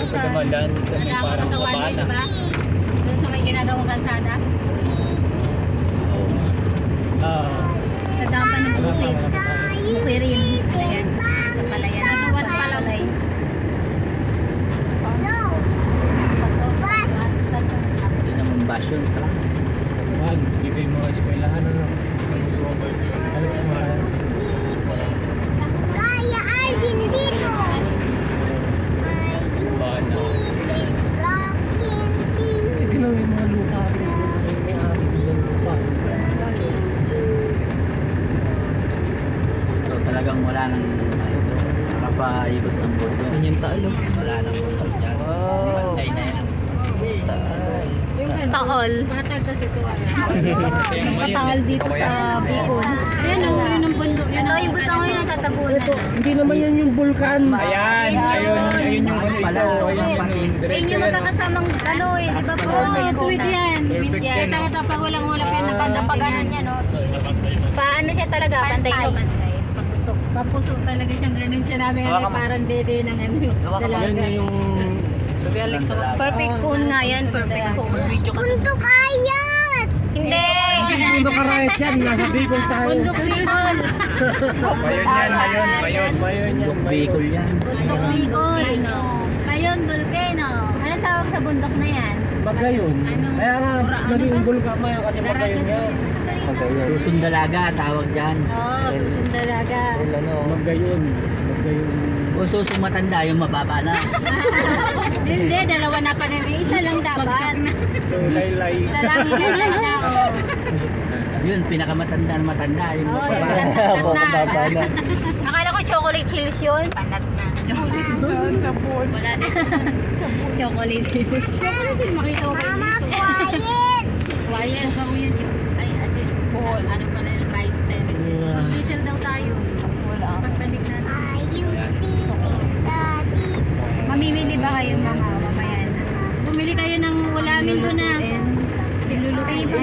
Sa dumadaan sa may Kaya parang sa one way, kabana. diba? Doon sa may ginagawang kalsada. Sa dama ng bukid. Bukirin. Palayan. Sa palayan. Sa Nuwan Palay. Hindi naman basyon. Tara. Wag, dito yung mga eskwelahan ano. Ano yung mga Kaya Arvin dito. kabana. Tignan mo yung mga lupa. May ari ng lupa. So talagang wala nang nakapaikot ng boto. Ganyan talo. Wala nang boto dyan. Wow. Pantay na yan. Yung ano, Taol. Matag sa sitwaan. Nagpatawal dito sa Bicol. Ayan o, yun ang bundok. Yun Ito ang yung butang ngayon natatabunan. Hindi naman yan yung vulkan. Ayan, ayun yung ano Pala, isa. walang Ayun patin. yung diretso Yun yung yan. magkakasamang ano eh. Di ba po? Oo, tuwid yan. Perfect yan, no? Kaya pag walang ulap yan, napaganan yan. Paano siya talaga? Pantay sa pantay. Patusok. Papuso talaga siyang ganun siya namin. Parang dede ng ano. Yan Dalaga. na yung... Perfect cone nga yan. Perfect cone. Untuk ayat. Hindi. Mundo Karayat yan, nasa Bicol tayo. Bundok Bicol. Bayon yan, bayon yan. Bicol yan. Bundok Bicol. Mayon, volcano. Anong tawag sa bundok na yan? Bagayon. Kaya nga, naging bulkan mo yan kasi Bagayon yan. Susundalaga, tawag dyan. Oo, susundalaga. Magayon. O susung matanda, yung mababa na. Hindi, dalawa na pa rin. Isa lang dapat. So, laylay. Isa lang ilagay na. Oo. Yun, pinakamatanda na matanda. Yung Oo, mababa. panat na. Akala ko chocolate hills yun. Panat na. Wala na. Chocolate hills. Makita ko kayo Mama, dito. quiet. Wire daw yun. Ay, ate. Ano pala yung rice terraces. Mag-diesel daw tayo. Pagbalik natin. Are you sleeping, Daddy? Mamimili ba kayo mga mamayan? Bumili kayo ng ulamin doon na. Silulutuin pa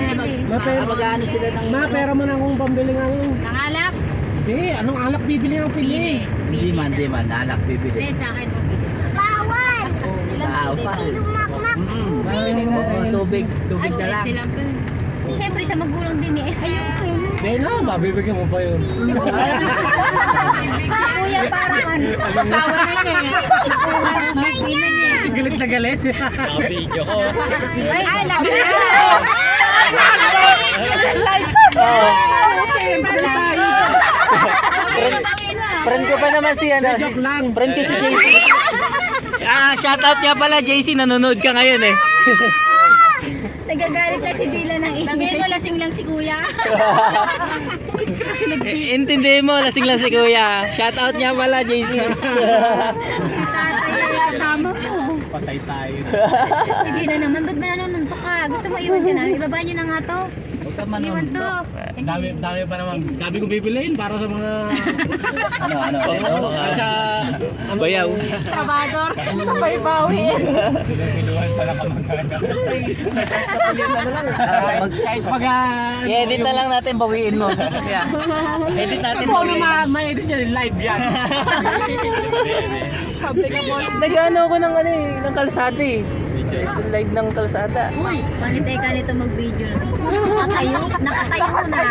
Magkano sila ng... Pera mo na akong pambiling ano. Nangalak. Hindi, anong alak bibili ng pili? Hindi man. Alak Hindi, bibili. sa akin bumili. Bawal. Bawal. Lumakmak. Tubig na lang. Silang Siyempre sa magulang din eh. Hindi na, mabibigyan mo pa yun. Kuya parang ano. asawa na niya. Mag-ina niya. Galit na galit. Video ko. Ay, labi. Friend ko pa naman si ano. Joke lang. Friend ko si JC. Shoutout niya pala JC, nanonood ka ngayon eh. Nagagalit na si Dila ng Sabihin mo, lasing lang si kuya. Intindihin mo, lasing lang si kuya. Shoutout niya pala JC. Si tatay na kasama mo. Patay tayo. Si Dila naman, ba't ba nanununtok ka? Gusto mo iwan ka na? Ibaba niyo na nga to. Huwag ka Iwan to. manuntok. Dami pa naman. Dami kong bibiliin para sa mga... Ano? Sa... Bayaw. Trabador. Sabay bawi. Biluhan pala ka Kahit pag... I-edit na lang natin, bawiin mo. Yeah. Edit natin. Paano ma-edit yan? Live yan. Nag-ano ako ng ano eh, ng kalsada eh. Live ng kalsada. Uy, pangitay ka nito mag-video na. Nakatayo na.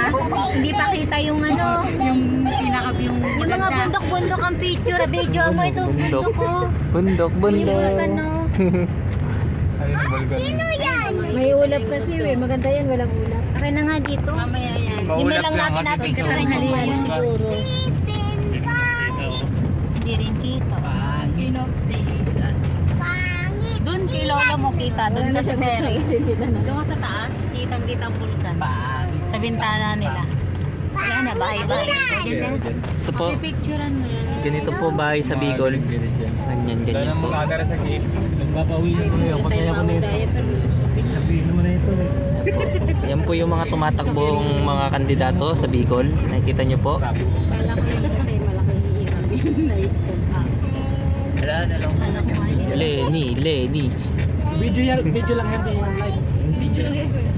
Hindi pa kita yung ano. Yung pinaka-view. Yung mga bundok-bundok ang picture. Video mo ito. Bundok ko. Bundok, Yung bundok. ano. Sino yan? May ulap kasi eh. Maganda yan, walang ulap. Okay na nga dito. Mamaya yan. Hindi lang natin natin sa rin halihan siguro. Sleeping bag. Hindi rin kita. Sino? Pangit. Doon kay Lola mo kita. Doon ka sa terrace. Doon ka sa taas. Kitang-kita ang bulkan. Sa bintana nila. Wala na, bahay-bahay. Diyan ka na. Ito po, Pipicturean mo yan. ganito po bahay sa Bicol. Ganyan po. sa gate. Nagpapawi na ko yun. Pagkaya ko na ito. Sabihin naman na ito. Yan po yung mga tumatakbong mga kandidato sa Bicol. Nakikita nyo po. Palaki yun kasi malaki hihirap yun. Wala na lang. Lenny. Video lang yan. Video lang yan. Video lang yan.